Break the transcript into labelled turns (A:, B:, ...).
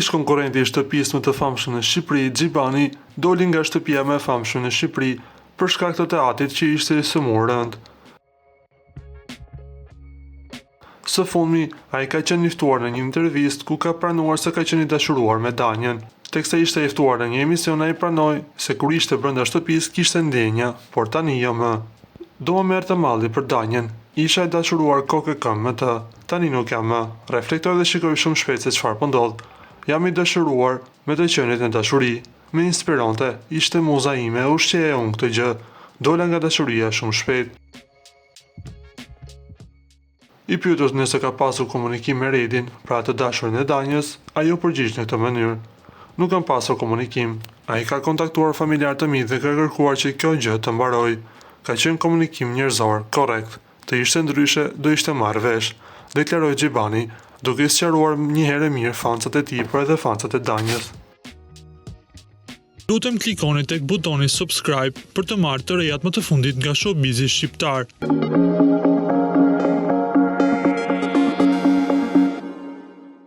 A: Ish konkurrenti i shtëpisë më të famshëm në Shqipëri, Xhibani, doli nga shtëpia më e famshme në Shqipëri për shkak të atit që ishte i sëmurë rënd. Së fundmi, ai ka qenë i ftuar në një intervistë ku ka pranuar se ka qenë i dashuruar me Danjen. Teksa ishte i ftuar në një emision, ai pranoi se kur ishte brenda shtëpisë kishte ndjenja, por tani jo më. Do më merrte malli për Danjen. Isha i dashuruar kokë e këmbë me të. Tani nuk jam më. Reflektoj dhe shikoj shumë shpejt se çfarë po ndodh. Jam i dashuruar me të qenit në dashuri. Më inspironte, ishte muza ime, ushqeja unë këtë gjë. Dola nga dashuria shumë shpejt. I pyetur nëse ka pasur komunikim me Redin, pra të dashurin e Danjës, ai u përgjigj në këtë mënyrë. Nuk kam pasur komunikim. Ai ka kontaktuar familjar të mi dhe ka kërkuar që kjo gjë të mbaroj. Ka qenë komunikim njerëzor, korrekt. Të ishte ndryshe, do ishte marrë vesh, deklaroi Xhibani, duke sqaruar një herë mirë fancat e tij, por edhe fancat e Danjës.
B: Lutem klikoni tek butoni subscribe për të marrë të rejat më të fundit nga showbizi shqiptar.